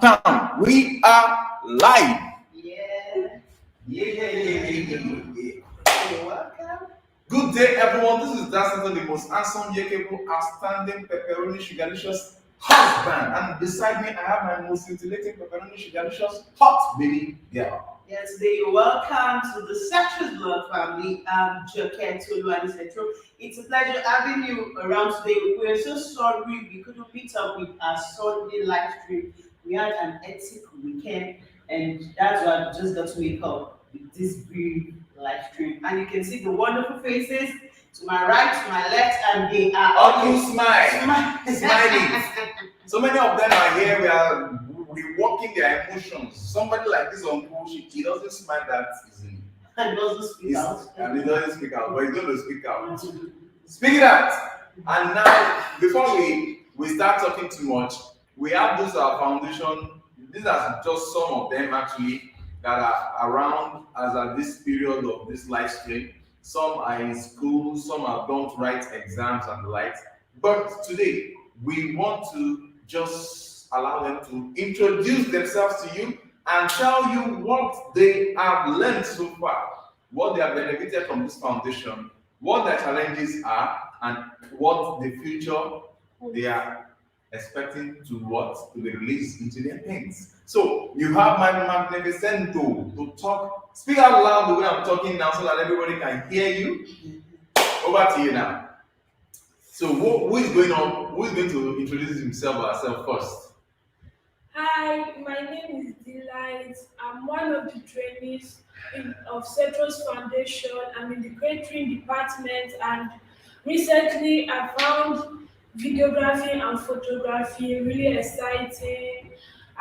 Pam. We are live. Yeah. You're welcome. Good day, everyone. This is Dancing, the most handsome, capable, outstanding, pepperoni, sugarlicious husband. And beside me, I have my most scintillating, pepperoni, sugarlicious hot baby girl. Yeah, today you're welcome to the Citrus Blood family. I'm Joker Toluani Centro. It's a pleasure having you around today. We're so sorry we couldn't meet up with our Sunday live stream. We had an hectic weekend, and that's why I just got to wake up with this brief live stream. And you can see the wonderful faces to my right, to my left, and they are All you smiling. So many of them are here. We are reworking their emotions. Somebody like this uncle, he doesn't smile that easily. And doesn't speak out. And he doesn't speak out, but he's going to speak out. Speaking out. And now, before we start talking too much, we have this our foundation. These are just some of them actually that are around as at this period of this live stream. Some are in school, some have done to write exams and the likes. But today, we want to just allow them to introduce themselves to you and tell you what they have learned so far, what they have benefited from this foundation, what their challenges are, and what the future they are expecting to be released into their hands. So you have my magnificento to talk. Speak out loud the way I'm talking now so that everybody can hear you. Over to you now. So who is going on? Who is going to introduce himself or herself first? Hi, my name is Delight. I'm one of the trainees of Cetros Foundation. I'm in the catering department, and recently I found videography and photography really exciting,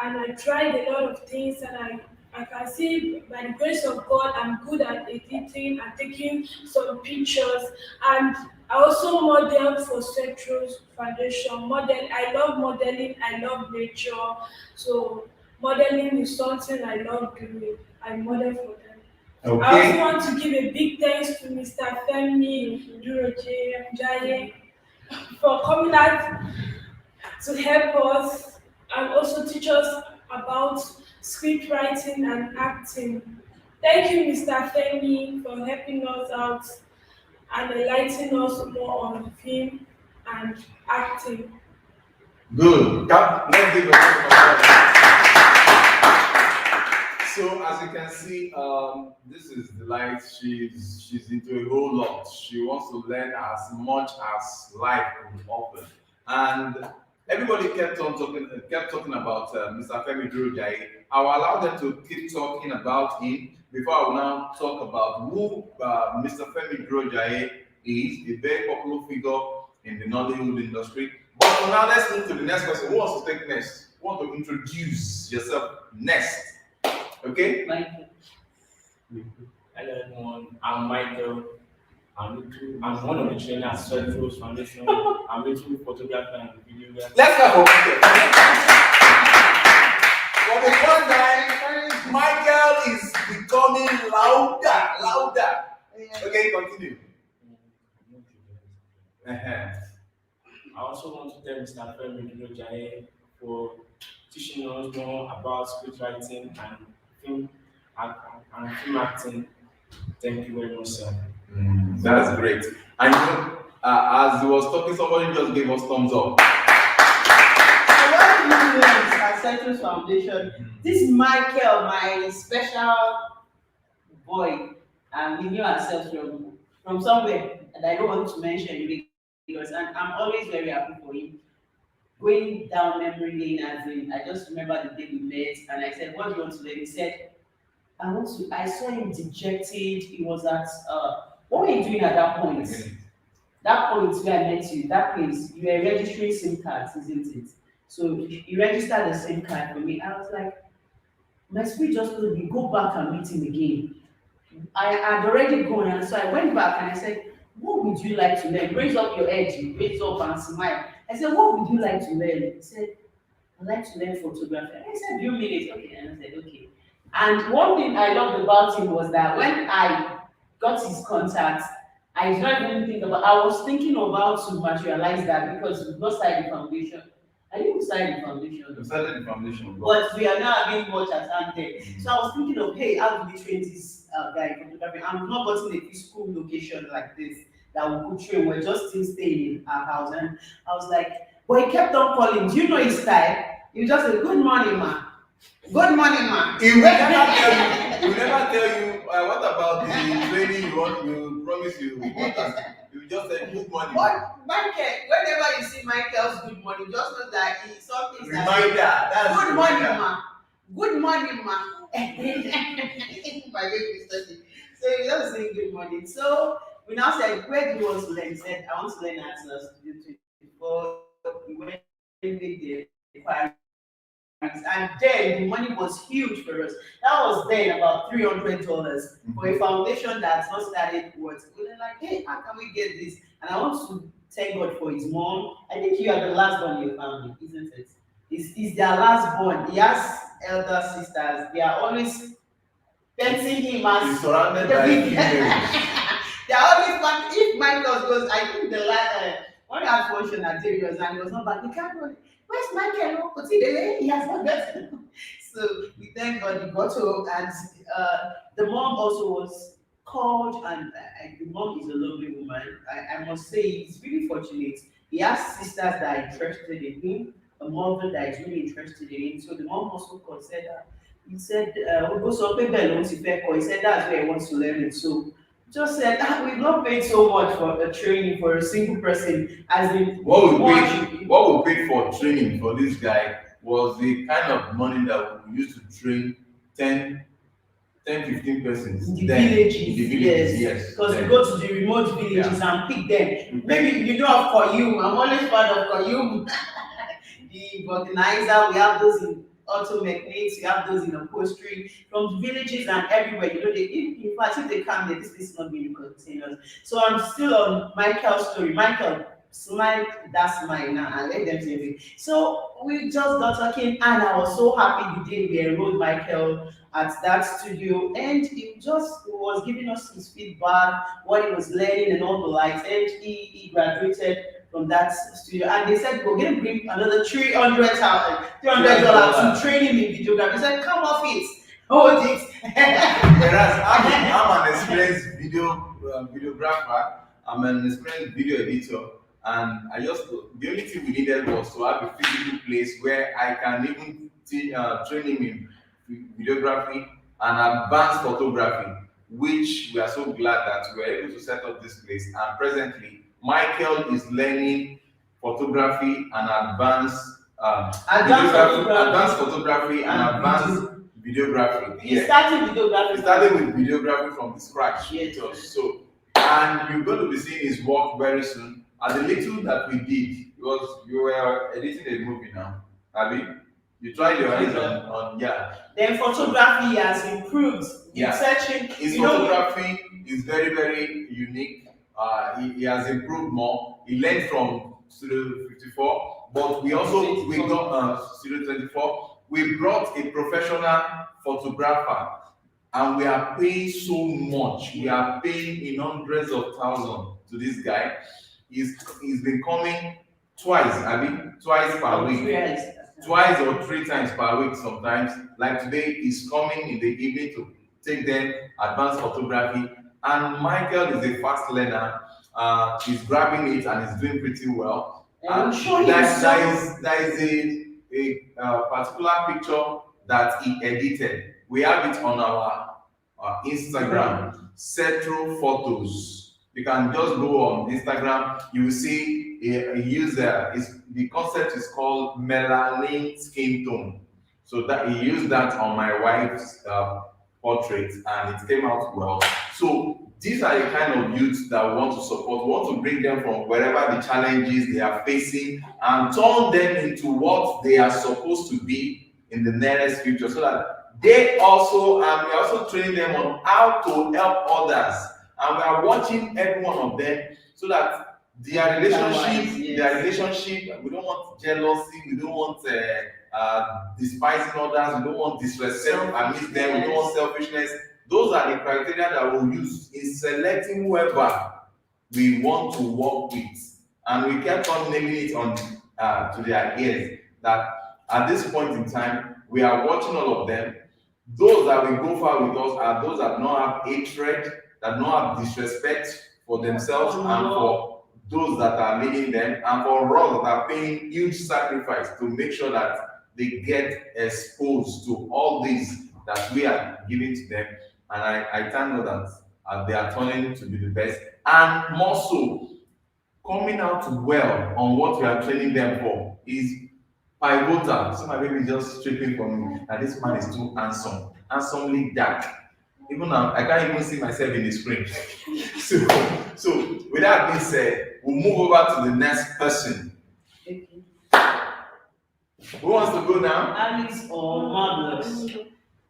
and I tried a lot of things, and I can see by the grace of God I'm good at editing and taking some pictures, and I also model for Cetros Foundation. I love modeling, I love nature, so modeling is something I love doing. I model for them. Okay. I also want to give a big thanks to Mr. Femi Durojaye for coming out to help us and also teach us about script writing and acting. Thank you, Mr. Femi, for helping us out and enlightening us more on film and acting. Good. Let's give a round of applause. So as you can see, this is Delight. She's into a whole lot. She wants to learn as much as life could offer. And everybody kept talking about Mr. Femi Durojaye. I will allow them to keep talking about him before I will now talk about who Mr. Femi Durojaye is, a very popular figure in the Nollywood industry. But for now, let's move to the next person. Who wants to take next? Who wants to introduce yourself next? Okay? Michael. Hello everyone, I'm Michael. I'm one of the trainers at Cetros Foundation. I'm into photography and videography. Let's go for For the first time, Michael is becoming louder. Okay, continue. I also want to thank Mr. Femi Durojaye for teaching us more about script writing and film acting. Thank you very much, sir. That's great. And as he was talking, somebody just gave us thumbs up. So what do you do at Citrus Foundation? This is Michael, my special boy, and we knew ourselves from somewhere that I don't want to mention because and I'm always very happy for him. Going down memory lane, as in I just remember the day we met, and I said, "What do you want to learn?" He said, I saw him dejected. He was at what were you doing at that point? That point where I met you, that place, you were registering SIM cards, isn't it? So he registered the SIM card for me. I was like, my spirit just told me, go back and meet him again. I had already gone, and so I went back and I said, what would you like to learn? Raise up your head, raise up and smile. I said, what would you like to learn? He said, I'd like to learn photography. I said, do you mean it? Okay. And I said, okay. And one thing I loved about him was that when I got his contact, I did not even think about I was thinking about to materialize that because we got started the foundation. I didn't start the foundation. You started the foundation. But we are now having much at hand there. So I was thinking of, hey, how do we train this guy in photography? I'm not gotten a physical location like this that we could train. We're just still staying in our house. And I was like, but he kept on calling. Do you know his style? He just said, good morning, ma. Good morning, ma. He will never tell you. He will never tell you what about the training you want. You promise you. You will just say good morning. But Michael, whenever you see Michael's good morning, just know that it's something Reminder. That's good morning, reminder. ma. Good morning, ma. My baby is talking. So he just saying good morning. So we now said, where do you want to learn? He said, I want to learn at Studio 24. We went in the requirements. And then the money was huge for us. That was then about $300 for a foundation that's not started works. We were like, hey, how can we get this? And I want to thank God for his mom. I think you are the last one in your family, isn't it? He's their last born. He has elder sisters. They are always fencing him as He's surrounded by females. they are always like, if Michael goes, I think the last one had function at Darius and he was not back. We can't go. Where's Michael? He has not gotten. So we thank God he got home, and the mom also was called, and the mom is a lovely woman. I must say he's really fortunate. He has sisters that are interested in him, a mother that is really interested in him. So the mom also considered. He said, "We go so he said that's where he wants to learn it." So just said, we've not paid so much for a training for a single person as in What we paid for training for this guy was the kind of money that we used to train 10, 15 persons. in the then, villages, in the villages, yes. Because we then. go to the remote villages and pick them. Maybe you know of Koyum. I'm always part of Koyum. The organizer, we have those in auto mechanics, we have those in upholstery, from villages and everywhere. You know, in fact, if they come there, this is not being continuous. So I'm still on Michael's story. Michael, smile, that's mine now, and let them say it. So we just got talking, and I was so happy the day we enrolled Michael at that studio, and he just was giving us his feedback, what he was learning, and all the lights, and he graduated from that studio, and they said we're going to bring another $300 to train him in videography. He said, "Come off it, hold it." Whereas I'm an experienced videographer, I'm an experienced video editor, and the only thing we needed was to have a physical place where I can even train him in videography and advanced photography, which we are so glad that we were able to set up this place. And presently, Michael is learning photography and advanced photography and advanced videography. He started videography. He started with videography from the scratch. Yes. So, and you're going to be seeing his work very soon. And the little that we did was you were editing a movie now, Abby. You tried your eyes on Then photography has improved. Yeah. Searching. His photography is very, very unique. He has improved more. He learned from Studio 54, but we got Studio 24. We brought a professional photographer, and we are paying so much. We are paying in hundreds of thousands to this guy. He's been coming twice per week. Yes. Twice or 3 times per week sometimes. Like today, he's coming in the evening to take them advanced photography. And Michael is a fast learner. He's grabbing it and he's doing pretty well. I'm sure there is a particular picture that he edited. We have it on our Instagram, Cetro Photos. You can just go on Instagram. You will see the concept is called melanin skin tone. So that he used that on my wife's portrait, and it came out well. So these are the kind of youths that we want to support. We want to bring them from wherever the challenges they are facing and turn them into what they are supposed to be in the nearest future, so that they also, and we're also training them on how to help others. And we are watching every one of them so that their relationship, we don't want jealousy, we don't want despising others, we don't want disrespect amidst them, we don't want selfishness. Those are the criteria that we'll use in selecting whoever we want to work with. And we kept on naming it on to their ears. that at this point in time, we are watching all of them. Those that will go far with us are those that do not have hatred, that do not have disrespect for themselves and for those that are leading them, and for us that are paying huge sacrifice to make sure that they get exposed to all these that we are giving to them. And I thank God that they are turning to be the best, and more so, coming out well on what we are training them for is pivotal. So my baby is just stripping from me, and this man is too handsomely dark. Even now, I can't even see myself in the screen. so with that being said, we'll move over to the next person. Okay. Who wants to go now? Alice or Marvelous?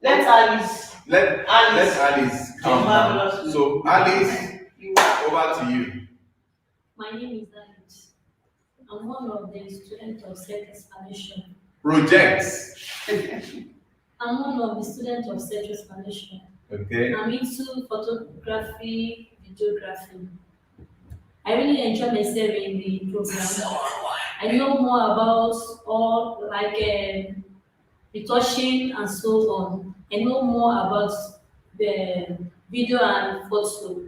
Let Alice. Let Alice come now. Marvelous. So Alice, over to you. My name is Alice. I'm one of the students of Self-Explanation. Projects. I'm one of the students of Self-Explanation. Okay. I'm into photography, videography. I really enjoy myself in the program. I know more about all retouching and so on. I know more about the video and photo.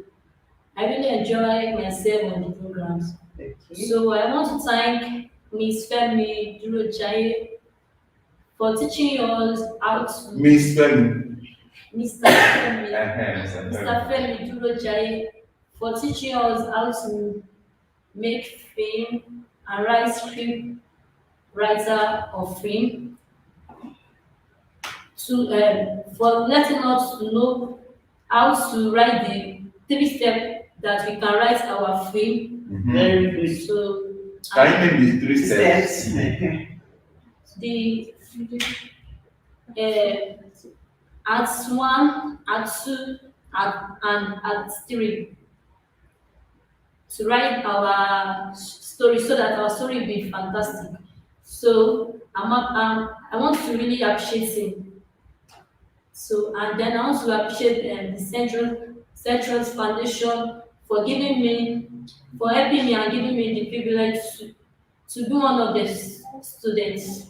I really enjoy myself on the programs. Okay. So I want to thank Miss Femi Durojaye for teaching us how to Miss Femi. Mr. Femi, Mr. Mr. Femi Durojaye for teaching us how to make film and write script writer of film. For letting us know how to write the 3 steps that we can write our film. Very good. So Can you name the 3 steps? the Act 1, Act 2, and Act 3 to write our story so that our story will be fantastic. So I want to really appreciate him. So and then I want to appreciate the Central Foundation for helping me and giving me the privilege to be one of the students.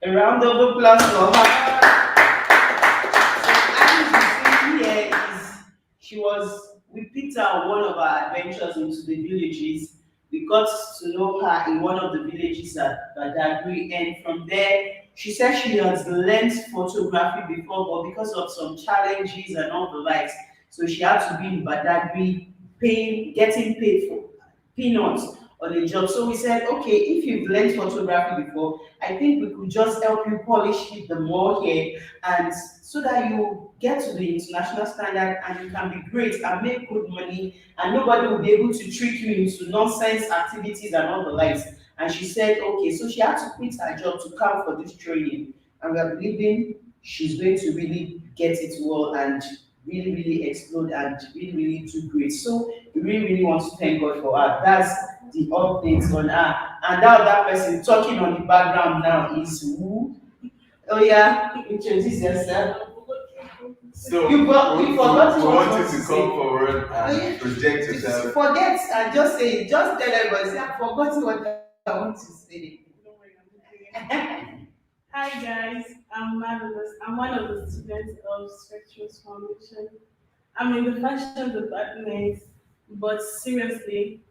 A round of applause for her. So Alice is here she was with Peter on one of our adventures into the villages. We got to know her in one of the villages at Badagry, and from there she said she has learned photography before, but because of some challenges and all the likes, so she had to be in Badagry getting paid for peanuts on a job. So we said, okay, if you've learned photography before, I think we could just help you polish it the more here, and so that you get to the international standard and you can be great and make good money, and nobody will be able to trick you into nonsense activities and all the likes. And she said, okay, so she had to quit her job to come for this training, and we are believing she's going to really get it well and really, really explode and really, really do great. So we really, really want to thank God for her. That's the updates on her. And now that person talking on the background now is who? Oh yeah, introduce yourself. So You forgot we what want you to to say. come forward and project yourself. Forget and just say it. Just tell everybody, say, I've forgotten what I want to say. Hi guys, I'm Marvelous. I'm one of the students of Spectrums Foundation. I'm in the fashion department, but seriously,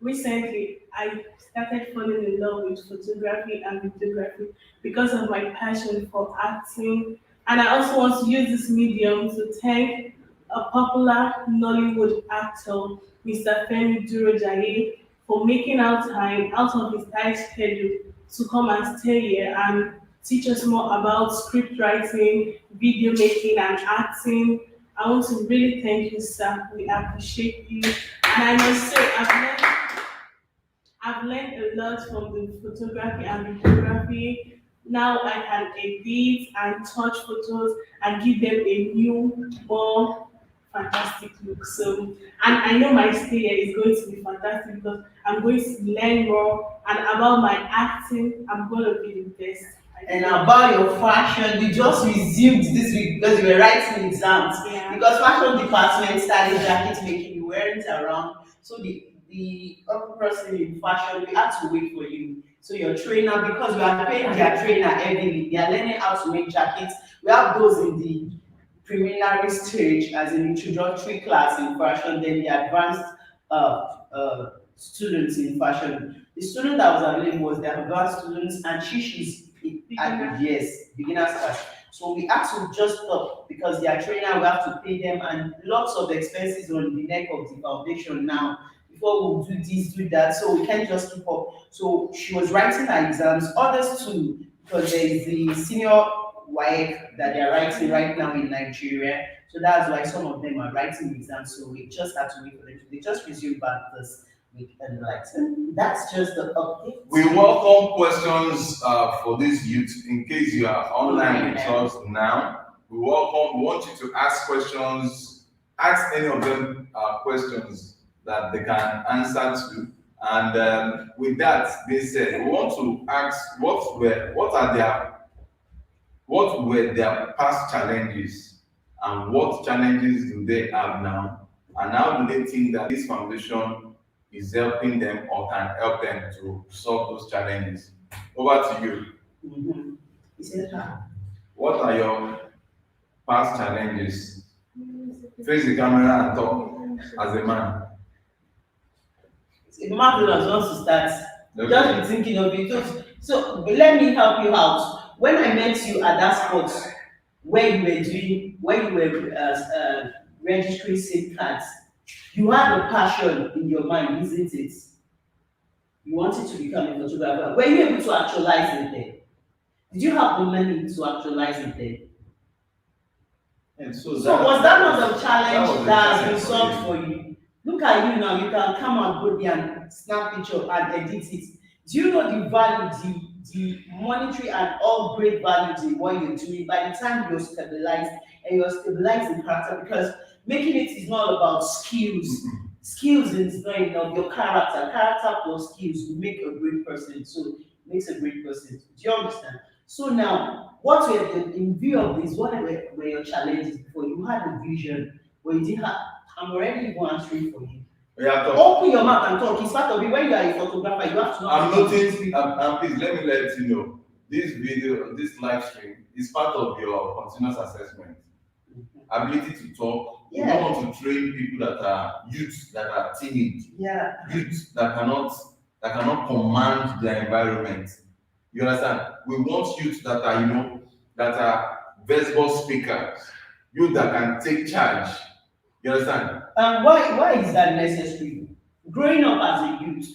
recently I started falling in love with photography and videography because of my passion for acting. And I also want to use this medium to thank a popular Nollywood actor, Mr. Femi Durojaye, for making out time out of his tight schedule to come and stay here and teach us more about script writing, video making, and acting. I want to really thank you, sir. We appreciate you. And I must say, I've learned a lot from the photography and videography. Now I can edit and touch photos and give them a new, more fantastic look. So, and I know my stay here is going to be fantastic because I'm going to learn more, and about my acting, I'm going to be the best. And about your fashion, you just resumed this week because you were writing exams. Yeah. Because fashion department started jacket making, you weren't around. So the other person in fashion, we had to wait for you. So your trainer, because we are paying their trainer heavily, they are learning how to make jackets. We have those in the preliminary stage as an introductory class in fashion, then the advanced students in fashion. The student that was available was the advanced students, and she's beginners class. So we had to just stop because their trainer, we have to pay them, and lots of expenses on the neck of the foundation now. Before we do this, do that, so we can't just keep up. So she was writing her exams, others too, because there is the senior WAEC that they are writing right now in Nigeria. So that's why some of them are writing exams. So we just have to wait for them. They just resume back this week and like that's just the update. We welcome questions for this youth. In case you are online with us now, we want you to ask questions. Ask any of them questions that they can answer to. And with that being said, we want to ask what were their past challenges and what challenges do they have now, and how do they think that this foundation is helping them or can help them to solve those challenges. Over to you. What are your past challenges? Face the camera and talk as a man. If marvelous wants to start, Okay. just be thinking of it. So let me help you out. When I met you at that spot where you were registering SIM cards, you had a passion in your mind, isn't it? You wanted to become a photographer. Were you able to actualize it there? Did you have the money to actualize it there? And So was that not a challenge that has been solved for you? Look at you now, you can come and go there and snap picture and edit it. Do you know the value, the monetary and all great value in what you're doing by the time you're stabilized and you're stabilized in character? Because making it is not about skills. Skills is not enough. Your character plus skills will make a great person. So it makes a great person. Do you understand? So now, what were in view of this? What were your challenges before? You had a vision, but you didn't have. I'm already even answering for you. Open your mouth and talk. It's part of it. When you are a photographer, you have to know. I'm noticing. Please let me let you know. This video, this live stream, is part of your continuous assessment. Ability to talk. You don't want to train people that are youths that are timid. Yeah. Youths that cannot command their environment. You understand? We want youths that are, that are visible speakers. Youth that can take charge. You understand? Why is that necessary? Growing up as a youth,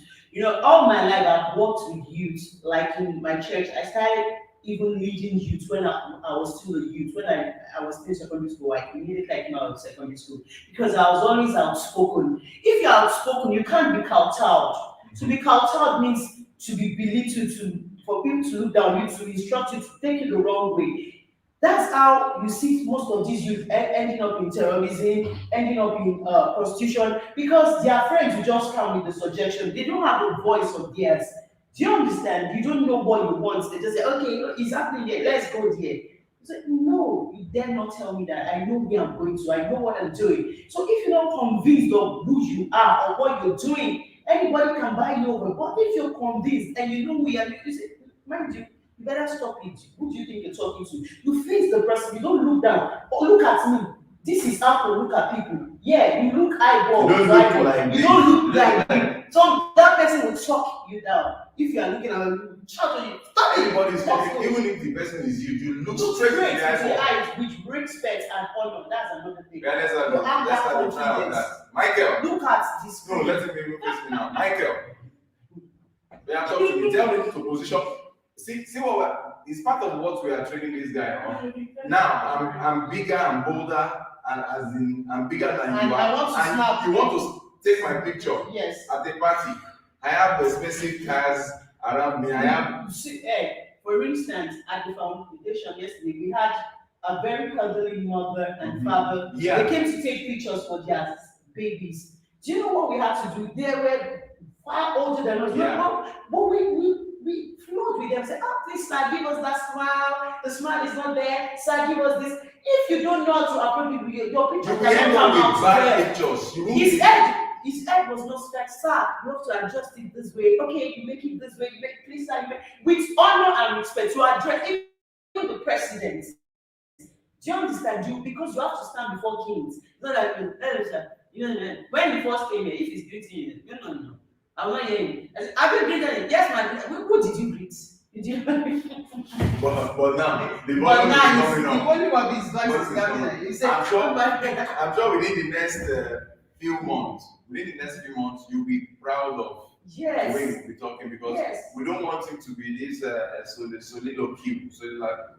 all my life I've worked with youth. Like in my church, I started even leading youth when I was still a youth. When I was still in secondary school, I immediately came out of secondary school because I was always outspoken. If you're outspoken, you can't be kowtowed. To be kowtowed means to be belittled, for people to look down you, to instruct you, to take you the wrong way. That's how you see most of these youth ending up in terrorism, ending up in prostitution, because their friends will just come with the suggestion. They don't have a voice of theirs. Do you understand? You don't know what you want. They just say, okay, it's happening here, let's go there. You say, no, you dare not tell me that. I know where I'm going to, I know what I'm doing. So if you're not convinced of who you are or what you're doing, anybody can buy you over. But if you're convinced and you know who you are, you say, mind you better stop it. Who do you think you're talking to? You face the person, you don't look down. Oh, look at me. This is how to look at people. Yeah, you look eyeball. You don't look like you don't look like me. So that person will talk you down. If you are looking at you, shout at you. Stop it. Everybody's talking, even if the person is you look straight in the eyes with respect and honor. That's another thing. Yeah, let's have a try on that. Michael. Look at this. No, let me remove this now. Michael. They are talking to me. Tell me to position. See what it's part of what we are training this guy on. Now I'm bigger and bolder, and as in I'm bigger than you are. I want to snap. You want to take my picture? Yes. At the party. I have expensive cars around me. I have. See, for instance, at the foundation yesterday, we had a very elderly mother and father. Yeah. They came to take pictures for their babies. Do you know what we had to do? They were far older than us. Yeah. But we flowed with them. Say, please, sir, give us that smile. The smile is not there. Sir, give us this. If you don't know how to approach people, your picture You will end up with bad pictures. his head was not straight. Sir, you have to adjust it this way. Okay, you make it this way. You make please, sir, you make with honor and respect. You address even the president. Do you understand? You because you have to stand before kings. So that when he first came here, if he's greeting you, no. I'm not hearing. I said, have you greeted him? Yes, man. Who did you greet? Did you? But now the But volume is now coming the up. volume of his voice Volume is is coming coming. up. You said, I'm sure within the next few months, you'll be proud of the way yes. we're talking because Yes. we don't want him to be this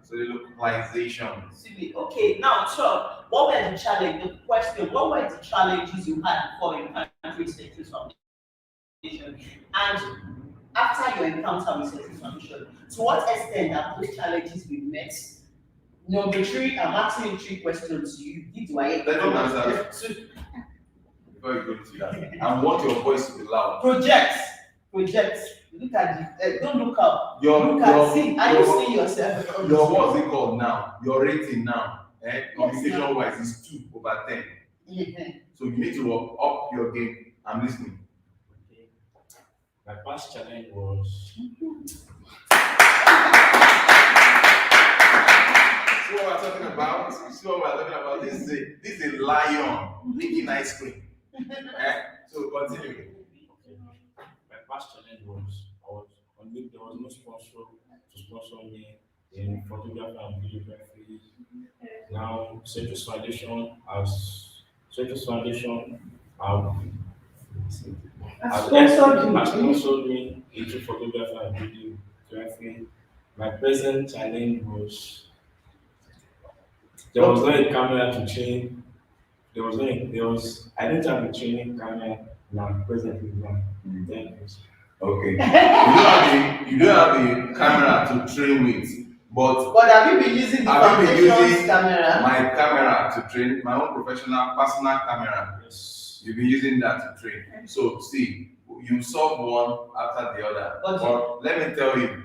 soliloquization. Okay, now, sure. What were the challenge? The question: what were the challenges you had before you country Citrus Foundation? And after your encounter with Citrus Foundation, to what extent have those challenges been met? Number three, I'm asking you 3 questions. You did why? Let me answer before you go to that. I want your voice to be loud. Projects. Look at the. Don't look up. Your See. Are you seeing yourself? your what's it called now? Your rating now, communication wise is 2/10. So you need to up your game. I'm listening. Okay. My past challenge was See what we're talking about? This is a lion licking ice cream. So continue. okay. My past challenge was there was no sponsor to sponsor me in photography and videography. Now Citrus Foundation has sponsored me into photography and videography. My present challenge was there was not a camera to train. I didn't have a training camera now presently now. Thank you. Okay. You don't have a camera to train with, but But have you been using the have you been foundation's using camera? my camera to train, my own professional personal camera. Yes. You've been using that to train. So see, you solve one after the other. But let me tell you,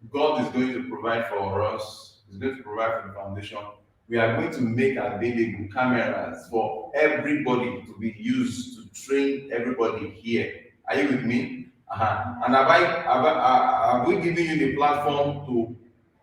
God is going to provide for us. He's going to provide for the foundation. We are going to make available cameras for everybody to be used to train everybody here. Are you with me? And have we given you the platform to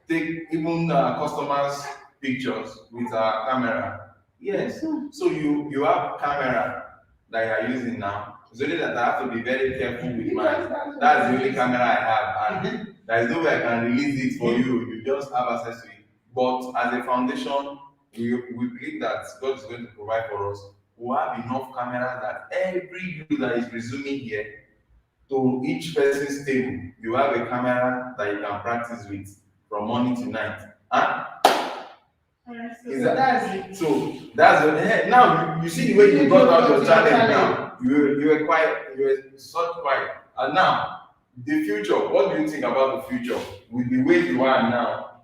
take even customers' pictures with our camera? Yes. So you have camera that you are using now. It's only that I have to be very careful with mine. That's the only camera I have, and there is no way I can release it for you. You just have access to it. But as a foundation, we believe that God is going to provide for us. We have enough cameras that every you that is resuming here, to each person's table, you have a camera that you can practice with from morning to night. Huh? So that's the now you see the way you brought out your challenge now. You were quiet, you were so quiet. And now the future, what do you think about the future with the way you are now?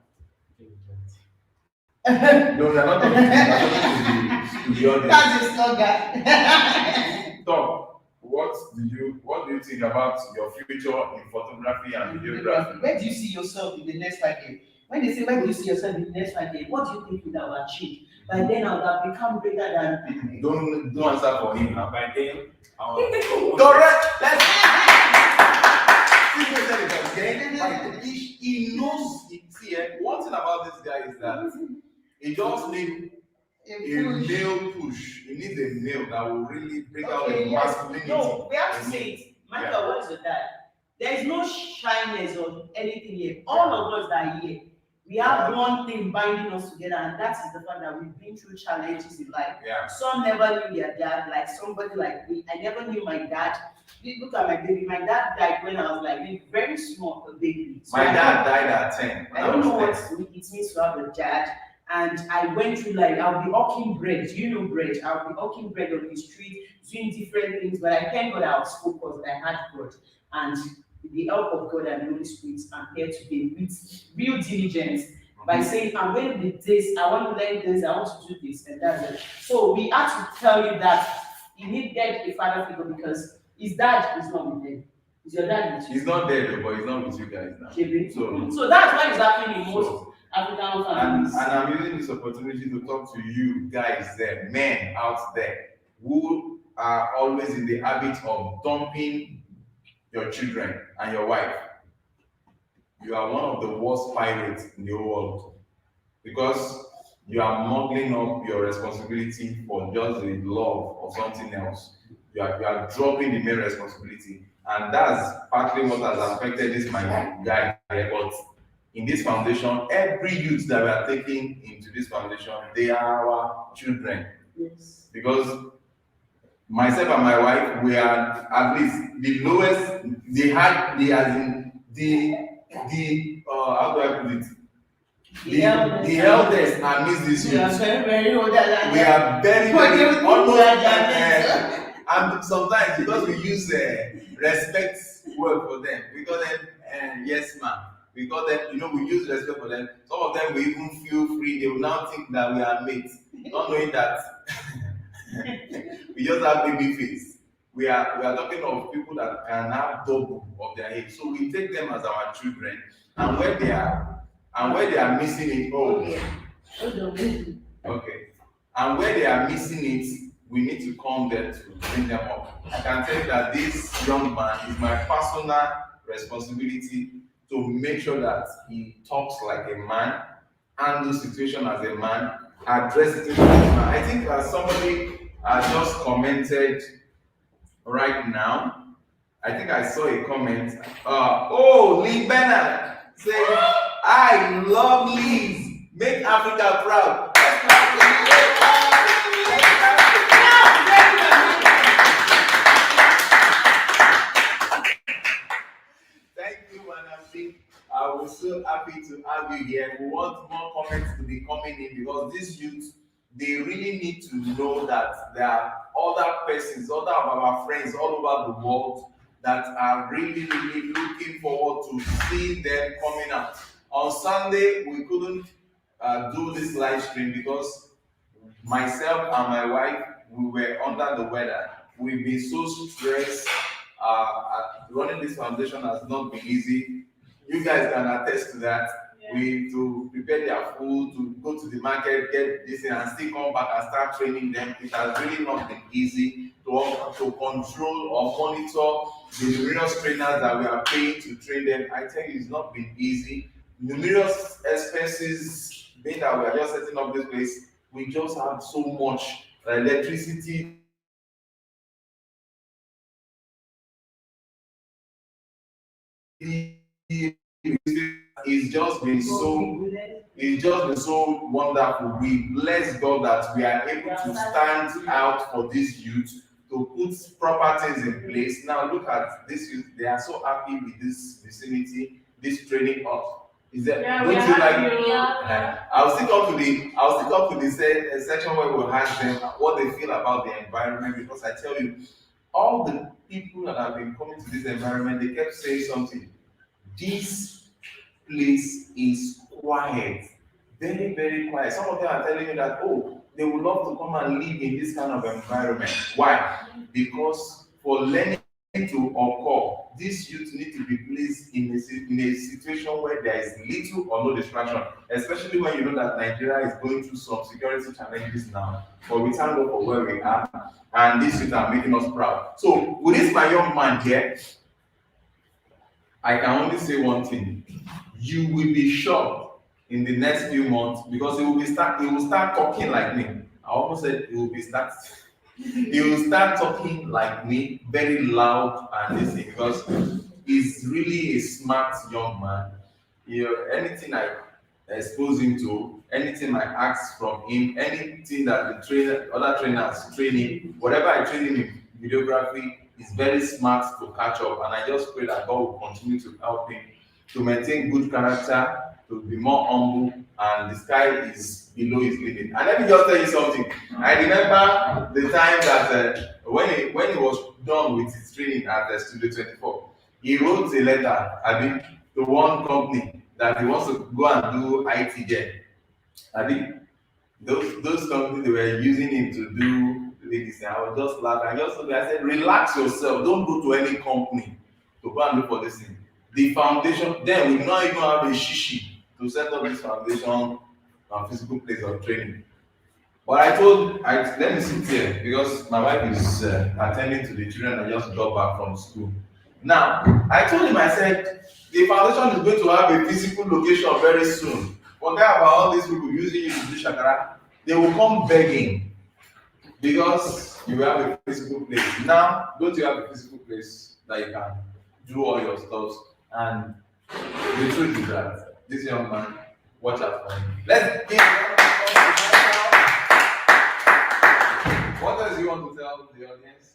No, you're not talking to the audience. That's a slogan. Tom, what do you think about your future in photography and videography? Where do you see yourself in the next 5 years? When they say, where do you see yourself in the next 5 years? What do you think you would have achieved? By then, I would have become greater than. Don't answer for him now. By then, Correct. Let's. He knows. See, one thing about this guy is that he just needs a male push. He needs a male that will really bring out the masculinity. No, we have to say it. Michael, what is your dad? There is no shyness or anything here. All of us that are here, we have one thing binding us together, and that is the fact that we've been through challenges in life. Yeah. Some never knew their dad, like somebody like me. I never knew my dad. Look at my baby. My dad died when I was like very small, a baby. So my dad died at 10. I don't know what it means to have a dad. And I went through like, I'll be hawking bread. Do you know bread? I'll be hawking bread on the street, doing different things. But I thank God I was focused, I had God. And with the help of God and the Holy Spirit, I'm here today with real diligence by saying, I'm going to do this, I want to learn this, I want to do this, and that's it. So we have to tell you that he needed a father figure because his dad is not with him. Is your dad with you? He's not dead, but he's not with you guys now. So that's what is happening in most African families. And I'm using this opportunity to talk to you guys there, men out there, who are always in the habit of dumping your children and your wife, you are one of the worst pirates in the whole world, because you are muggling up your responsibility for just the love of something else. You are dropping the main responsibility, and that's partly what has affected this my guy here. But in this foundation, every youth that we are taking into this foundation, they are our children. Yes. Because myself and my wife, we are at least the lowest, the as in the how do I put it? The eldest amidst this We are youth. very, very older than We them. are very, But very you almost think we are their and sometimes because we use respect word for them, we call them yes ma'am. We call them, we use respect for them. Some of them we even feel free, they will now think that we are mates, not knowing that we just have baby face. We are talking of people that can have double of their age. So we take them as our children, and where they are missing it, okay. And where they are missing it, we need to come there to bring them up. I can tell you that this young man is my personal responsibility to make sure that he talks like a man, handle situation as a man, address situation as a man. I think as somebody just commented right now, I think I saw a comment. Lee Bernard say, I love Liz. Make Africa proud. Thank you, Manamdi. I was so happy to have you here. We want more comments to be coming in, because these youth, they really need to know that there are other persons, other of our friends all over the world that are really, really looking forward to see them coming out. On Sunday, we couldn't do this live stream because myself and my wife, we were under the weather. We've been so stressed. Running this foundation has not been easy. You guys can attest to that. Yeah. We to prepare their food, to go to the market, get this thing, and still come back and start training them. It has really not been easy to control or monitor the numerous trainers that we are paying to train them. I tell you, it's not been easy. Numerous expenses, being that we are just setting up this place, we just have so much electricity. It's just been so wonderful. We bless God that we are able to stand out for this youth, to put proper things in place. Now look at this youth, they are so happy with this vicinity, this training up. Is that don't you like? I'll stick up to the section where we'll ask them what they feel about the environment, because I tell you, all the people that have been coming to this environment, they kept saying something. This place is quiet, very, very quiet. Some of them are telling me that, they would love to come and live in this kind of environment. Why? Because for learning to occur, these youth need to be placed in a situation where there is little or no distraction, especially when you know that Nigeria is going through some security challenges now. But we thank God for where we are, and these youth are making us proud. So, with this my young man here, I can only say one thing. You will be shocked in the next few months, because he will start talking like me. I almost said he will start talking like me, very loud and listening, because he's really a smart young man. Anything I expose him to, anything I ask from him, anything that other trainers train him, whatever I train him in videography, is very smart to catch up. And I just pray that God will continue to help him to maintain good character, to be more humble, and the sky is below his limit. And let me just tell you something. I remember the time that when he was done with his training at Studio 24, he wrote a letter, to one company that he wants to go and do IT there. Those companies, they were using him to do this. I was just laughing. I said, relax yourself. Don't go to any company to go and look for this thing. The foundation, then we do not even have a shishi to set up this foundation and physical place of training. But let me sit here because my wife is attending to the children. I just got back from school. Now, I told him, I said, the foundation is going to have a physical location very soon. Forget about all these people using you to do shakara. They will come begging because you have a physical place. Now, don't you have a physical place that you can do all your stuff? And the truth is that this young man, watch out for him. Let's give what else do you want to tell the audience?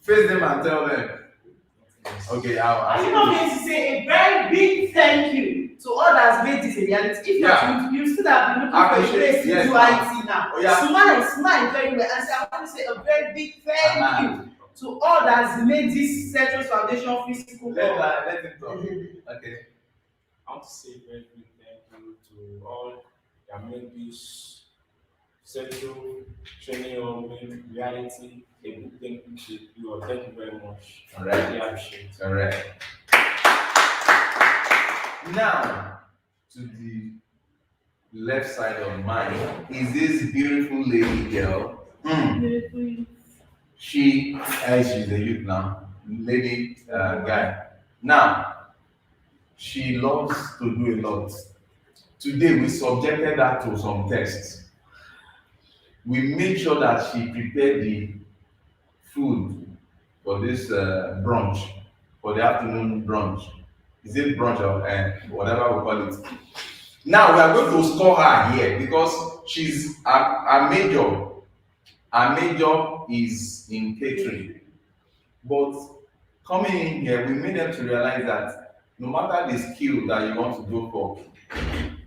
Face them and tell them. Okay, I think I'm going to say a very big thank you to all that's made this a reality. If you still have been looking for a place to do IT now, smile very well. And so I want to say a very big thank you to all that's made this Central Foundation physical. Let him talk. Okay. I want to say a very big thank you to all that made this Central training or made reality a good thing to you. Thank you very much. All right. Really appreciate it. All right. Now, to the left side of mine is this beautiful lady girl. She's a youth now, lady guy. Now, she loves to do a lot. Today, we subjected her to some tests. We made sure that she prepared the food for this brunch, for the afternoon brunch. Is it brunch or whatever we call it? Now we are going to store her here because she's a major. Our major is in catering. But coming in here, we made them to realize that no matter the skill that you want to go for,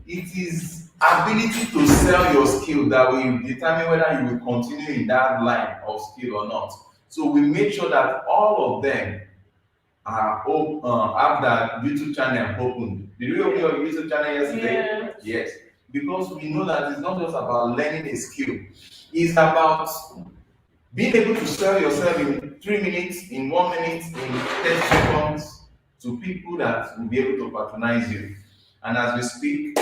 it is ability to sell your skill that will determine whether you will continue in that line of skill or not. So we made sure that all of them are have their YouTube channel opened. Did you open your YouTube channel yesterday? Yes. Because we know that it's not just about learning a skill. It's about being able to sell yourself in 3 minutes, in 1 minute, in 10 seconds to people that will be able to patronize you. And as we speak,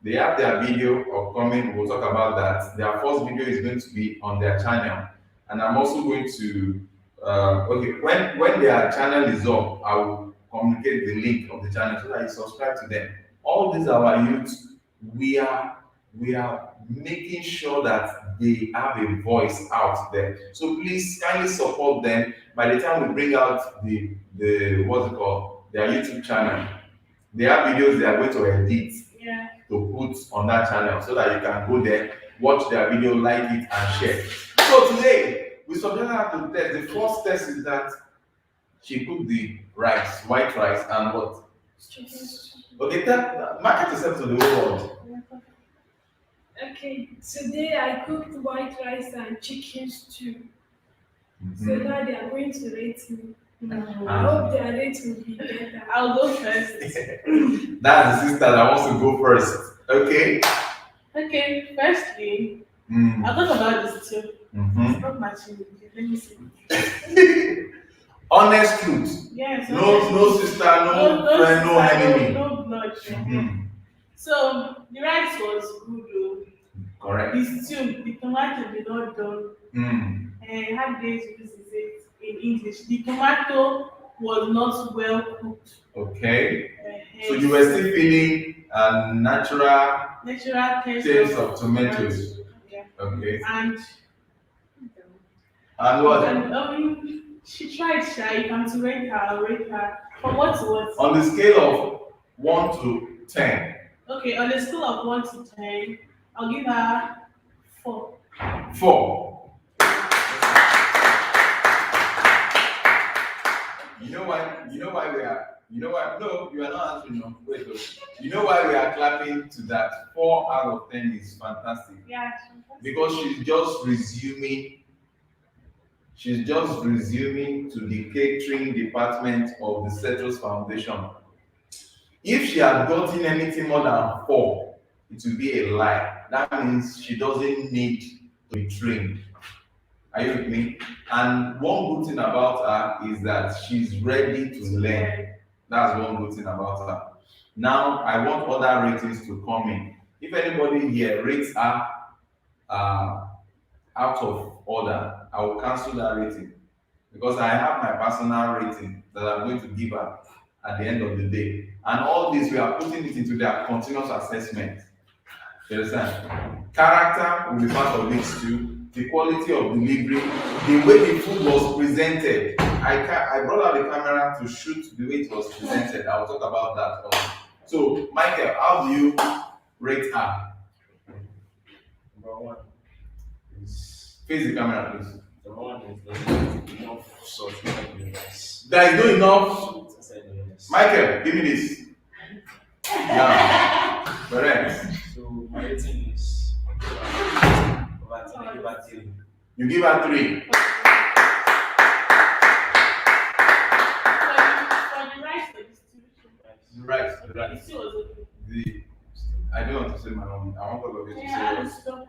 they have their video upcoming. We'll talk about that. Their first video is going to be on their channel. And I'm also going to, when their channel is up, I will communicate the link of the channel so that you subscribe to them. All these are our youths. We are making sure that they have a voice out there. So please kindly support them. By the time we bring out the what's it called, their YouTube channel, they have videos they are going to edit to put on that channel so that you can go there, watch their video, like it, and share. So today we subject her to test. The first test is that she cooked the rice, white rice, and what? Okay, market yourself to the whole world. Okay, today I cooked white rice and chicken stew. So now they are going to rate me. I hope their rate will be better. I'll go first. That's the sister that wants to go first. Okay. Okay, firstly, I'll talk about this too. It's not matching. Let me see. Honest truth. Yes. No sister, no friend, no enemy. No blood. So the rice was good though. Correct. The stew, the tomato did not done. I have days to use it in English. The tomato was not well cooked. Okay. So you were still feeling a natural taste of tomatoes. Yeah. Okay. And what? And, she tried shy. You can to rate her. From what to what? On the scale of 1 to 10. Okay, on a scale of 1 to 10, I'll give her 4. 4. You know why we are. No, you are not answering. No, wait. You know why we are clapping to that? 4 out of 10 is fantastic. Yeah. Because she's just resuming to the catering department of the Cetrus Foundation. If she had gotten anything more than 4, it will be a lie. That means she doesn't need to be trained. Are you with me? And one good thing about her is that she's ready to learn. That's one good thing about her. Now, I want other ratings to come in. If anybody here rates her out of order, I will cancel that rating because I have my personal rating that I'm going to give her at the end of the day. And all this, we are putting it into their continuous assessment. You understand? Character will be part of it too. The quality of delivery, the way the food was presented. I brought out the camera to shoot the way it was presented. I'll talk about that also. So, Michael, how do you rate her? Number one is Face the camera, please. number one is there's enough salt inside the rice. There is no enough. Salt inside the rice. Michael, give me this. Yeah, correct. So my rating is over 10, I give her 3. You give her 3. For the rice for distribution. Right, Okay, right. it still was okay. I don't want to say my own. I want all of you to say Yeah, yours. stop.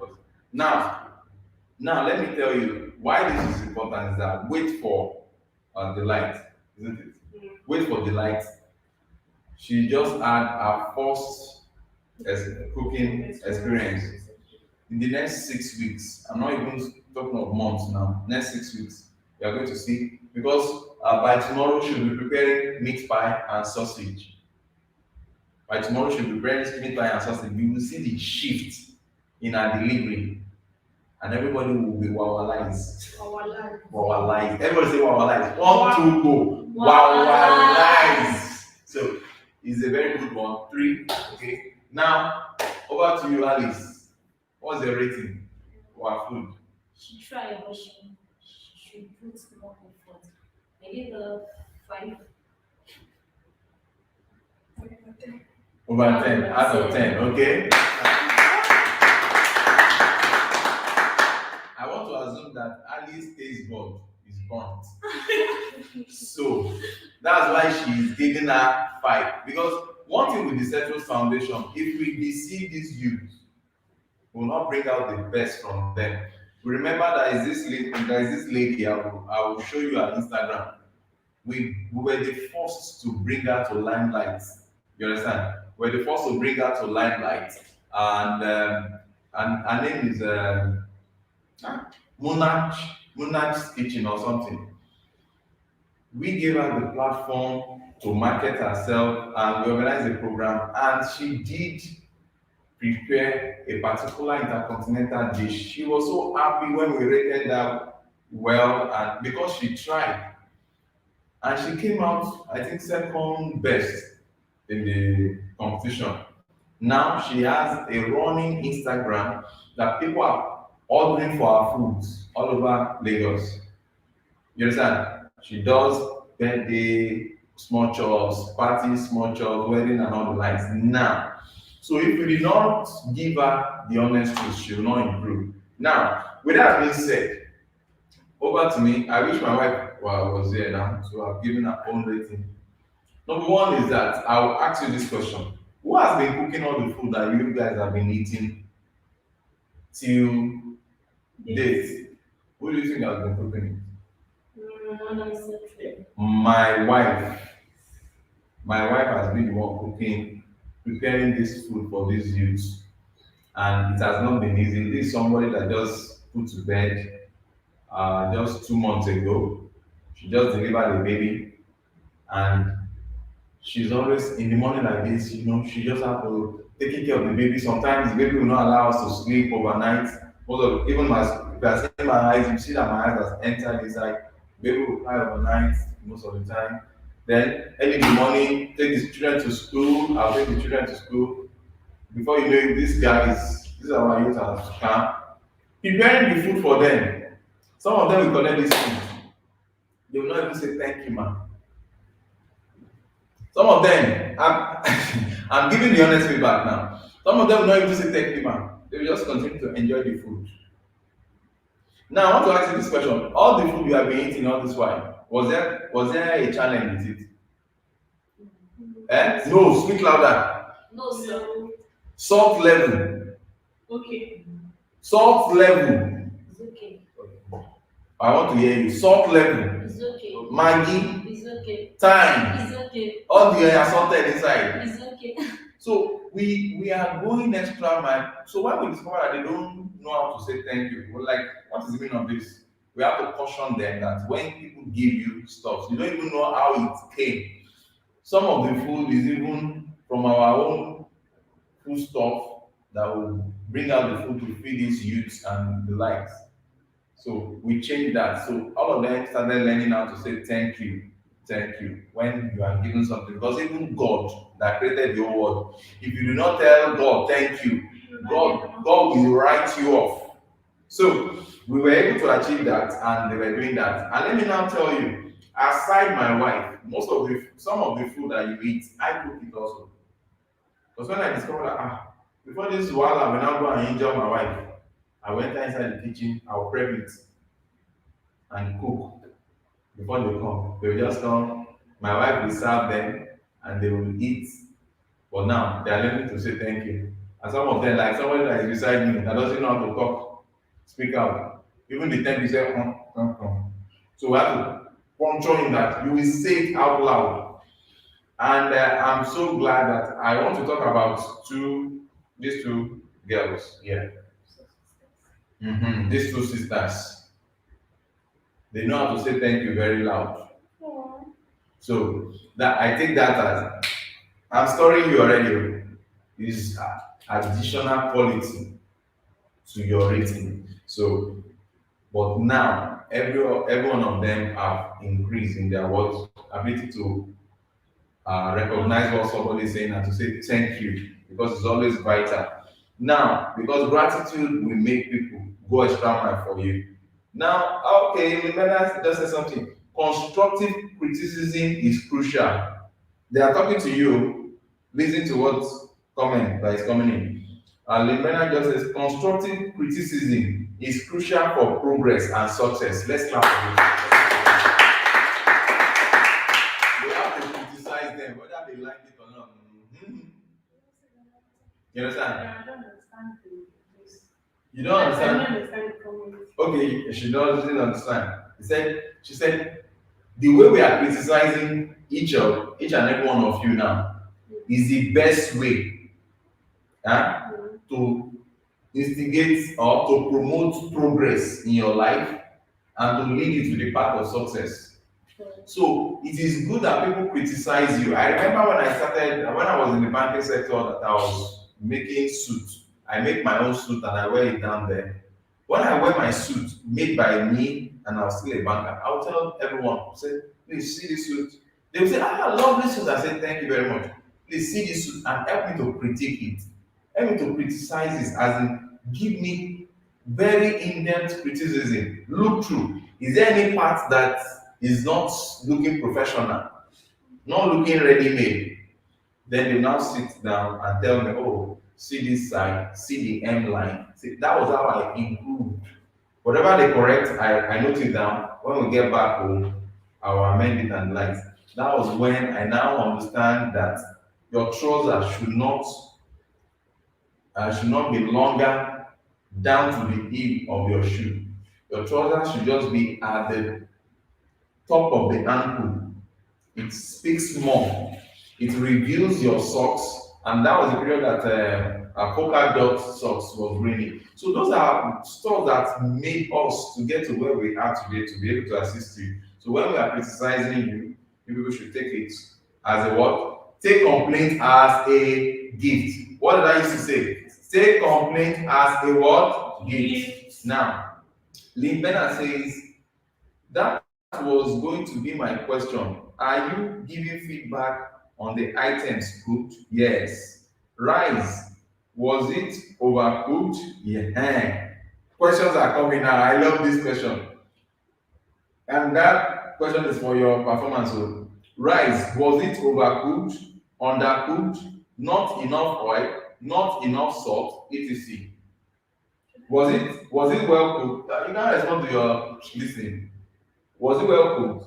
Now, let me tell you why this is important. Is that wait for the light, isn't it? Mm. Wait for the light. She just had her first cooking experience. In the next 6 weeks, I'm not even talking of months now. Next 6 weeks, you are going to see because by tomorrow she'll be preparing meat pie and sausage. By tomorrow she'll be preparing meat pie and sausage. You will see the shift in her delivery, and everybody will be wowalized. Our life. Wowalized. Everybody say wowalized. 1, 2, go. Wowalized. Wowalized. So it's a very good one. 3. Okay. Now over to you, Alice. What's the rating for our food? She tried, but she should put more effort. I give her 5. Over 10 out of 10. Okay. I want to assume that Alice's taste bud is burnt. So that's why she is giving her 5. Because one thing with the Citrus Foundation, if we deceive these youth, we will not bring out the best from them. Remember there is this lady, I will show you her Instagram. We were the first to bring her to limelight. You understand? We were the first to bring her to limelight. And her name is Monarch's Kitchen or something. We gave her the platform to market herself and we organized a program, and she did prepare a particular intercontinental dish. She was so happy when we rated her well, and because she tried, and she came out, I think, second best in the competition. Now she has a running Instagram that people are ordering for her foods all over Lagos. You understand? She does birthday, small chops, parties, small chops, wedding, and all the likes. Now, so if we did not give her the honest truth, she will not improve. Now, with that being said, over to me. I wish my wife was here now, so I've given her own rating. Number one is that I will ask you this question: who has been cooking all the food that you guys have been eating till date? Who do you think has been cooking it? My wife. My wife has been the one cooking, preparing this food for these youths, and it has not been easy. This is somebody that just put to bed just 2 months ago. She just delivered a baby, and she's always in the morning like this. You know, she just have to take care of the baby. Sometimes the baby will not allow us to sleep overnight. Even if I see my eyes, you see that my eyes has entered inside. Baby will cry overnight most of the time. Then early in the morning, take the children to school. I'll take the children to school. Before you know it, these are our youth has come. Preparing the food for them. Some of them will collect this food. They will not even say thank you, ma. Some of them, I'm giving the honest feedback now. Some of them will not even say thank you, ma. They will just continue to enjoy the food. Now I want to ask you this question: all the food you have been eating all this while, was there a challenge with it? No, speak louder. No, sir. Salt level. Okay. Salt level. It's okay. I want to hear you. Salt level. It's okay. Maggi. It's okay. Thyme. It's okay. All the assorted inside. It's okay. So we are going extra mile. So when we discover that they don't know how to say thank you, we're like, what is the meaning of this? We have to caution them that when people give you stuff, you don't even know how it came. Some of the food is even from our own food stuff that will bring out the food to feed these youths and the likes. So we changed that. So all of them started learning how to say thank you when you are given something. Because even God that created the whole world, if you do not tell God thank you, God will write you off. So we were able to achieve that, and they were doing that. And let me now tell you, aside my wife, some of the food that you eat, I cook it also. Because when I discovered that before this while I will now go and injure my wife, I went inside the kitchen, I'll prep it and cook before they come. They will just come, my wife will serve them and they will eat. But now they are learning to say thank you. And some of them, like somebody that is beside me that doesn't know how to talk, speak out. Even the thank you say, So we have to puncture in that. You will say it out loud. And I'm so glad that I want to talk about these two girls here. These two sisters. They know how to say thank you very loud. So that I take that as I'm scoring you already. Is additional quality to your rating. So, but now every one of them have increased in their what ability to recognize what somebody is saying and to say thank you because it's always vital. Now, because gratitude will make people go extra mile for you. Now, okay, remember just say something. Constructive criticism is crucial. They are talking to you. Listen to what comment that is coming in. Limena just says constructive criticism is crucial for progress and success. Let's clap for this. We have to criticize them, whether they like it or not. You understand? Yeah, I don't understand this. You don't I understand? don't understand the comment. Okay, she doesn't understand. She said, the way we are criticizing each and every one of you now is the best way to instigate or to promote progress in your life and to lead you to the path of success. So it is good that people criticize you. I remember when I was in the banking sector, that I was making suits. I make my own suit and I wear it down there. When I wear my suit made by me and I was still a banker, I will tell everyone, say, please see this suit. They will say, I love this suit. I say, thank you very much. Please see this suit and help me to critique it. Help me to criticize this, as in give me very in-depth criticism. Look through. Is there any part that is not looking professional, not looking ready-made? Then they now sit down and tell me, oh, see this side, see the M line. See, that was how I improved. Whatever they correct, I note it down. When we get back home, I will amend it and like. That was when I now understand that your trousers should not be longer down to the heel of your shoe. Your trousers should just be at the top of the ankle. It speaks more. It reveals your socks, and that was the period that a polka dot socks was raining. So those are stuff that made us to get to where we are today to be able to assist you. So when we are criticizing you, you people should take it as a what? Take complaint as a gift. What did I used to say? Take complaint as a what? Gift. Now, Lynn Bennett says that was going to be my question. Are you giving feedback on the items cooked? Yes. Rice, was it overcooked? Yeah. Questions are coming now. I love this question. And that question is for your performance. So, rice, was it overcooked, undercooked, not enough oil, not enough salt, etc. Was it well cooked? You can respond to your listening. Was it well cooked?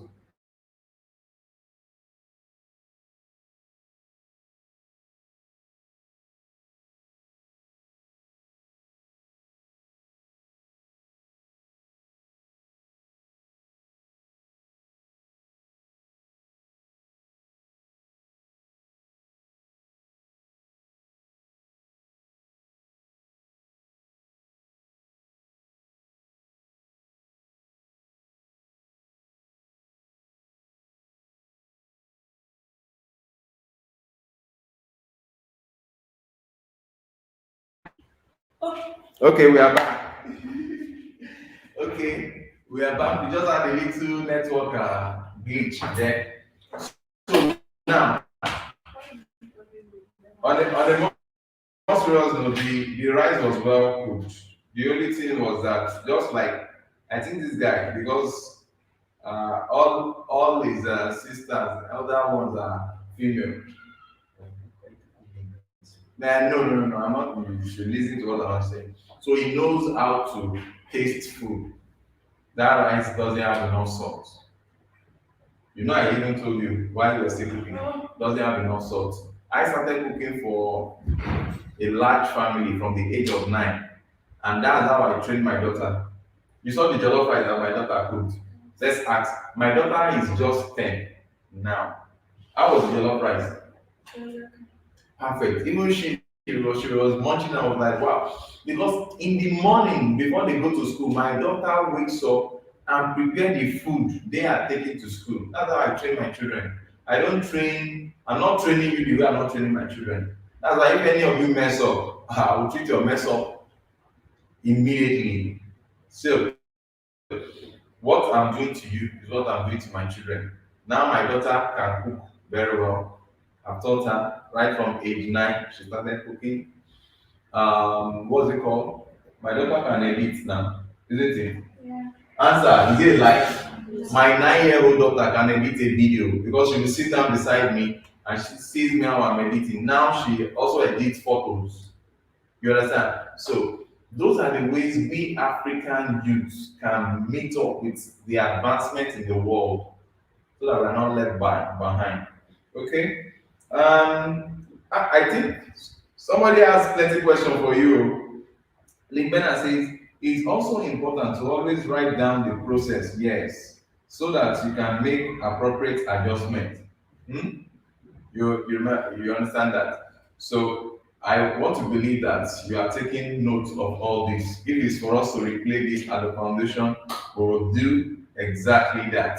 Okay, we are back. Okay, we are back. We just had a little network glitch there. So now, on the more serious note, the rice was well cooked. The only thing was that just like I think this guy because all his sisters, elder ones are female. Nah, no. I'm not. You should listen to what I'm saying. So he knows how to taste food. That rice doesn't have enough salt. You know, I even told you while you were still cooking, doesn't have enough salt. I started cooking for a large family from the age of 9, and that's how I trained my daughter. You saw the jollof rice that my daughter cooked. Let's ask. My daughter is just 10 now. How was the jollof rice? Perfect. Even she was munching. I was like, wow. Because in the morning before they go to school, my daughter wakes up and prepare the food they are taking to school. That's how I train my children. I don't train. I'm not training you the way I'm not training my children. That's why if any of you mess up, I will treat your mess up immediately. So what I'm doing to you is what I'm doing to my children. Now my daughter can cook very well. I've taught her right from age 9. She started cooking. What's it called? My daughter can edit now, isn't it? Yeah. Answer, is it like my 9-year-old daughter can edit a video because she will sit down beside me and she sees me how I'm editing. Now she also edits photos. You understand? So those are the ways we African youths can meet up with the advancement in the world so that we're not left behind. Okay? I think somebody has plenty question for you. Limbena says it's also important to always write down the process, yes, so that you can make appropriate adjustment. Hmm? You understand that? So I want to believe that you are taking note of all this. If it's for us to replay this at the foundation, we will do exactly that.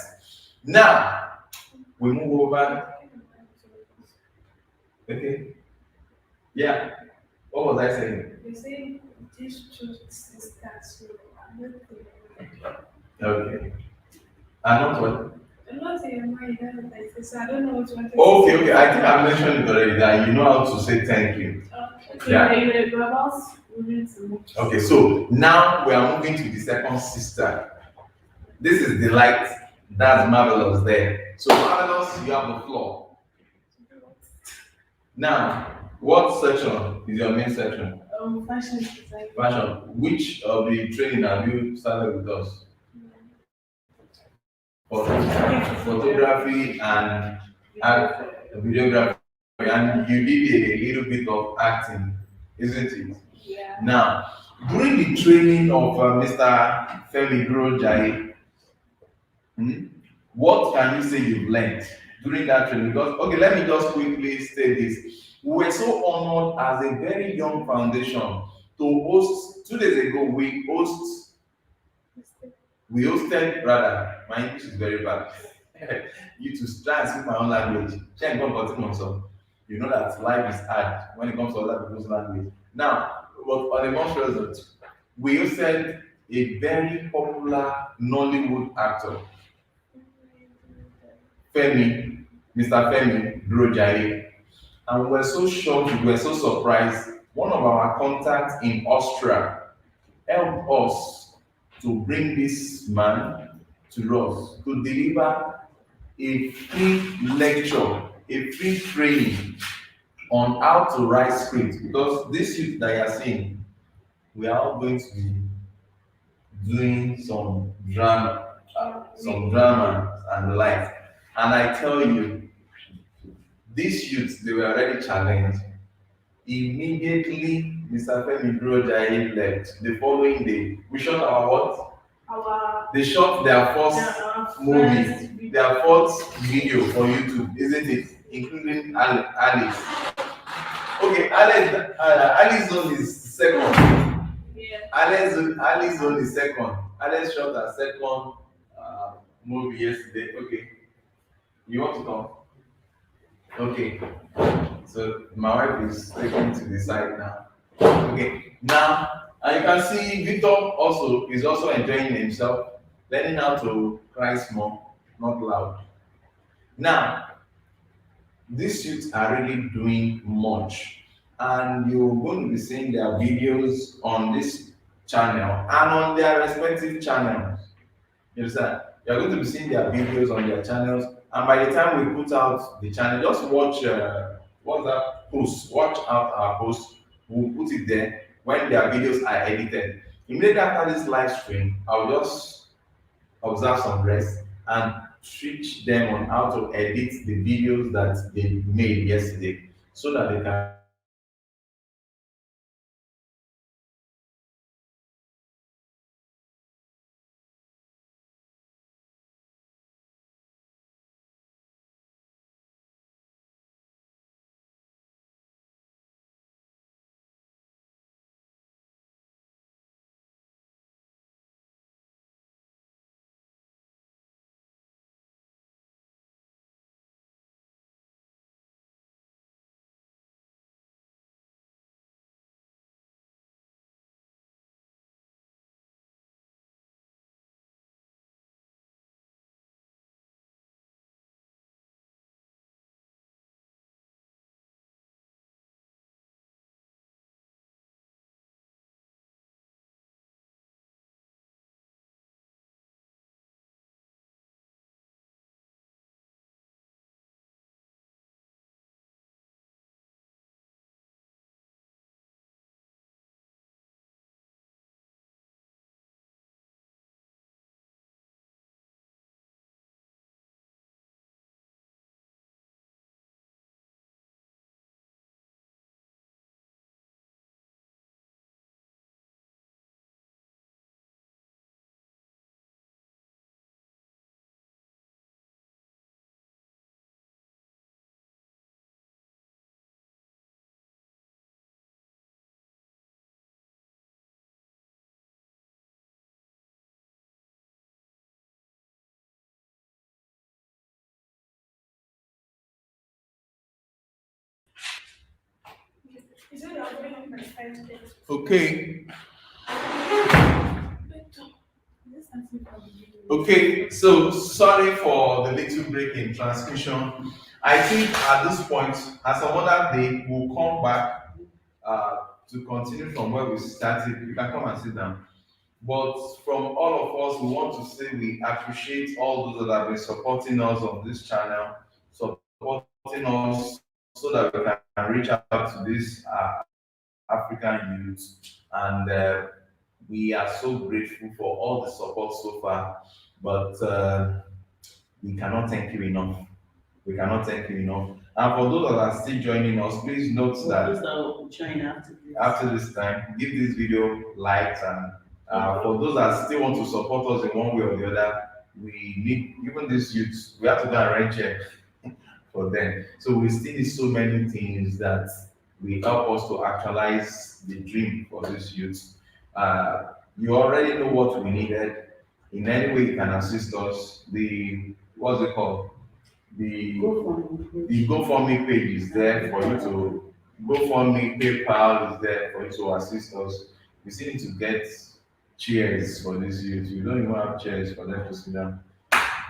Now we move over. Okay. Yeah. What was I saying? You say these two sisters, so I'm not there. Okay. I'm not what? I'm not in your mind, like this. I don't know what you want to Okay. I think I mentioned it already that you know how to say thank you. Okay, Yeah. you were about moving to next. Okay, so now we are moving to the second sister. This is Delight. That's Marvelous there. So Marvelous, you have the floor. Now, what section is your main section? Fashion design. Fashion. Which of the training have you started with us? Photography and videography, and you did a little bit of acting, isn't it? Yeah. Now, during the training of Mr. Femi Durojai, what can you say you've learned during that training? Because, okay, let me just quickly state this. We were so honored as a very young foundation to host, 2 days ago, we hosted, rather, my English is very bad. You to try and speak my own language. Check so you know that life is hard when it comes to other people's language. Now, but on a more serious note, we hosted a very popular Nollywood actor, Femi, Mr. Femi Durojai. And we were so shocked, we were so surprised. One of our contacts in Austria helped us to bring this man to us to deliver a free lecture, a free training on how to write scripts. Because this youth that you are seeing, we are all going to be doing some drama and the like. And I tell you, these youths, they were already challenged. Immediately, Mr. Femi Durojai left. The following day, we shot our what? They shot their first movie, their first video for YouTube, isn't it? Including Alice. Okay, Alice on is second. Yeah. Alice on is second. Alice shot her second movie yesterday. Okay. You want to come? Okay. So my wife is taking to the side now. Okay, now and you can see Victor also is also enjoying himself, learning how to cry small, not loud. Now, these youths are really doing much, and you're going to be seeing their videos on this channel and on their respective channels. You understand? You're going to be seeing their videos on their channels, and by the time we put out the channel, just watch what's that post. Watch out our post. We'll put it there when their videos are edited. Immediately after this live stream, I'll just observe some rest and teach them on how to edit the videos that they made yesterday so that they can Is it that way my friend takes? okay. Okay, so sorry for the little break in transmission. I think at this point, at some other day, we'll come back to continue from where we started. You can come and sit down. But from all of us, we want to say we appreciate all those that have been supporting us on this channel, supporting us so that we can reach out to these African youth. And we are so grateful for all the support so far. But we cannot thank you enough. We cannot thank you enough. And for those that are still joining us, please note that Those that will join after this. after this time, give this video likes, and for those that still want to support us in one way or the other, we need even these youths. We have to go and write check for them. So we still need so many things that will help us to actualize the dream for these youths. You already know what we needed. In any way you can assist us. The what's it called? The the GoFundMe page is there for you to GoFundMe, PayPal is there for you to assist us. We still need to get chairs for these youth. We don't even have chairs for them to sit down.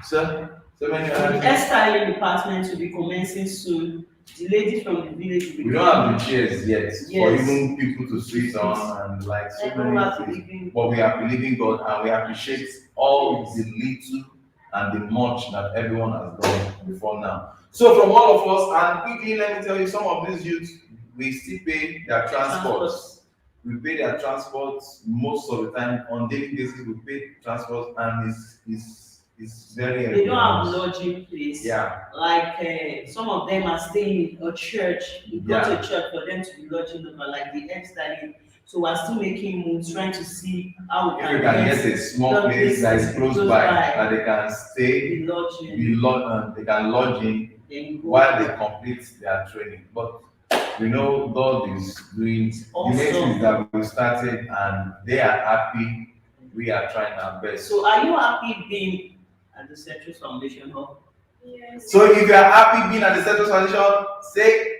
So many The other things. hairstyling department will be commencing soon. The ladies from the village will be We don't have the chairs yet for Yes. even people to sit on and like so Everyone has to many things. be But we are believing God and we appreciate all the little and the much that everyone has done before now. So from all of us, and quickly let me tell you, some of these youths, we still pay their transports. We pay their transports most of the time on daily basis. We pay transports, and it's very. They don't have lodging place. Yeah. Like some of them are staying in a church. You go Yeah. to a church for them to be lodging over, like the hairstyling. So we're still making moves, trying to see how we If you can get a small the place that is close by that they can stay, be lodging, they can lodge in then go. while they complete their training. But we know God is doing the Awesome. things that we started, and they are happy. We are trying our best. So are you happy being at the Central Foundation Hub? Yes. So if you are happy being at the Central Foundation, say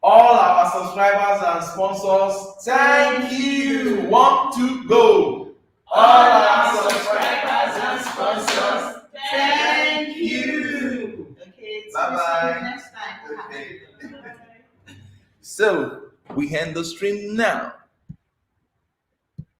All our subscribers and sponsors, thank you. 1, 2, go. All our subscribers and sponsors, thank you. Okay, Bye-bye. see you next time. Okay. So we end the stream now.